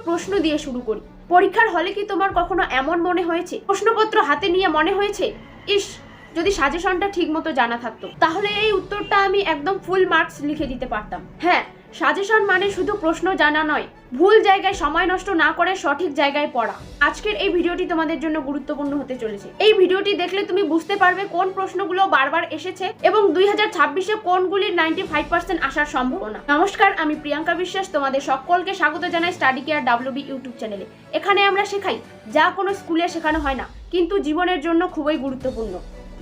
প্রশ্ন দিয়ে শুরু করি। পরীক্ষার হলে কি তোমার কখনো এমন মনে হয়েছে, প্রশ্নপত্র হাতে নিয়ে মনে হয়েছে, ইস যদি সাজেশনটা ঠিক মতো জানা থাকতো তাহলে এই উত্তরটা আমি একদম ফুল মার্কস লিখে দিতে পারতাম। হ্যাঁ, সাজেশন মানে শুধু প্রশ্ন জানা নয়, ভুল জায়গায় সময় নষ্ট না করে সঠিক জায়গায় পড়া। আজকের এই ভিডিওটি তোমাদের জন্য গুরুত্বপূর্ণ হতে চলেছে। এই ভিডিওটি দেখলে তুমি বুঝতে পারবে কোন প্রশ্নগুলো বারবার এসেছে এবং 2026-এ কোনগুলির 95% আসার সম্ভাবনা। নমস্কার, আমি প্রিয়াঙ্কা বিশ্বাস, তোমাদের সকলকে স্বাগত জানাই স্টাডি কেয়ার WB ইউটিউব চ্যানেলে। এখানে আমরা শেখাই যা কোনো স্কুলে শেখানো হয় না, কিন্তু জীবনের জন্য খুবই গুরুত্বপূর্ণ।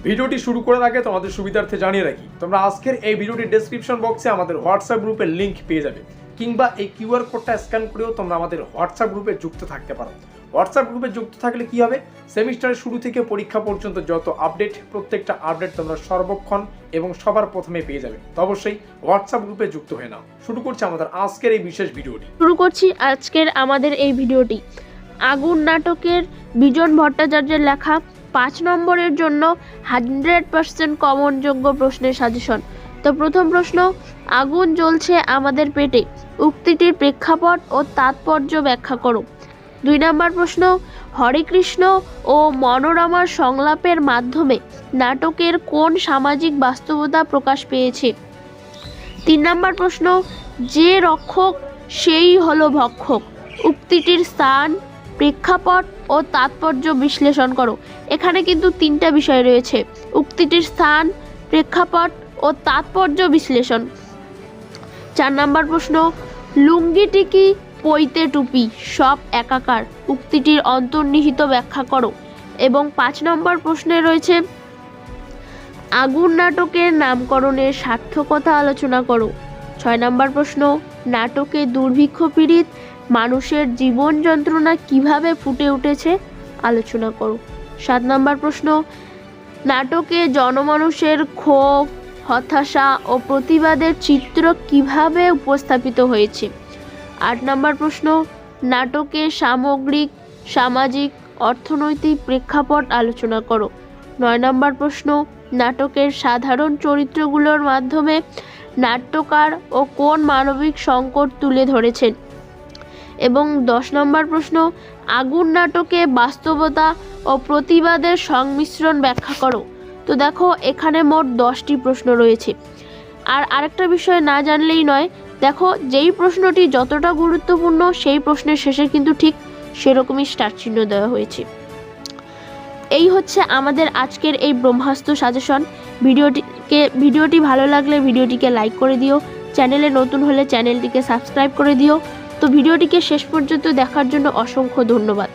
ভিডিওটি শুরু করার আগে তোমাদের সুবিধার্থে জানিয়ে রাখি, তোমরা আজকের এই ভিডিওটির ডেসক্রিপশন বক্সে আমাদের হোয়াটসঅ্যাপ গ্রুপের লিংক পেয়ে যাবে, কিংবা এই কিউআর কোডটা স্ক্যান করেও তোমরা আমাদের হোয়াটসঅ্যাপ গ্রুপে যুক্ত থাকতে পারো। হোয়াটসঅ্যাপ গ্রুপে যুক্ত থাকলে কি হবে, সেমিস্টারের শুরু থেকে পরীক্ষা পর্যন্ত যত আপডেট, প্রত্যেকটা আপডেট তোমরা সর্বক্ষণ এবং সবার প্রথমে পেয়ে যাবে। তো অবশ্যই হোয়াটসঅ্যাপ গ্রুপে যুক্ত হয়ে নাও। শুরু করছি আমাদের আজকের এই বিশেষ ভিডিওটি। আমাদের এই ভিডিওটি আগুন নাটকের বিজন ভট্টাচার্যের লেখা 5 নম্বরের জন্য 100% কমনযোগ্য প্রশ্নের সাজেশন। তো প্রথম প্রশ্ন, আগুন জ্বলছে আমাদের পেটে, উক্তিটির প্রেক্ষাপট ও তাৎপর্য ব্যাখ্যা করো। 2 নম্বর প্রশ্ন, হরেকৃষ্ণ ও মনোরমার সংলাপের মাধ্যমে নাটকের কোন সামাজিক বাস্তবতা প্রকাশ পেয়েছে। 3 নম্বর প্রশ্ন, যে রক্ষক সেই হলো ভক্ষক, উক্তিটির স্থান, প্রেক্ষাপট ও তাৎপর্য বিশ্লেষণ করো। এখানে কিন্তু 3টা বিষয় রয়েছে, উক্তিটির স্থান, প্রেক্ষাপট ও তাৎপর্য বিশ্লেষণ। 4 নম্বর প্রশ্ন, লুঙ্গিটি কি পইতে টুপি সব একাকার, উক্তিটির অন্তর্নিহিত ব্যাখ্যা করো। এবং 5 নম্বর প্রশ্নে রয়েছে আগুন নাটকের নামকরণের সার্থকতা আলোচনা করো। 6 নম্বর প্রশ্ন, নাটকে দুর্ভিক্ষ পীড়িত মানুষের জীবন যন্ত্রণা কিভাবে ফুটে উঠেছে আলোচনা করো। 7 নম্বর প্রশ্ন, নাটকে জনমানুষের ক্ষোভ, হতাশা ও প্রতিবাদের চিত্র কিভাবে উপস্থাপিত হয়েছে। 8 নম্বর প্রশ্ন, নাটকে সামগ্রিক সামাজিক অর্থনৈতিক প্রেক্ষাপট আলোচনা করো। 9 নম্বর প্রশ্ন, নাটকের সাধারণ চরিত্রগুলোর মাধ্যমে নাট্যকার ও কোন মানবিক সংকট তুলে ধরেছেন। এবং 10 নম্বর প্রশ্ন, আগুন নাটকে বাস্তবতা ও প্রতিবাদের সংমিশ্রণ ব্যাখ্যা করো। তো দেখো, এখানে মোট 10টি প্রশ্ন রয়েছে। আর আরেকটা বিষয় না জানলেই নয়, দেখো যেই প্রশ্নটি যতটা গুরুত্বপূর্ণ সেই প্রশ্নের শেষে কিন্তু ঠিক সেরকমই স্টার চিহ্ন দেওয়া হয়েছে। এই হচ্ছে আমাদের আজকের এই ব্রহ্মাস্ত্র সাজেশন। ভিডিওটি ভালো লাগলে ভিডিওটিকে লাইক করে দিও, চ্যানেলে নতুন হলে চ্যানেলটিকে সাবস্ক্রাইব করে দিও। তো ভিডিওটিকে শেষ পর্যন্ত দেখার জন্য অসংখ্য ধন্যবাদ।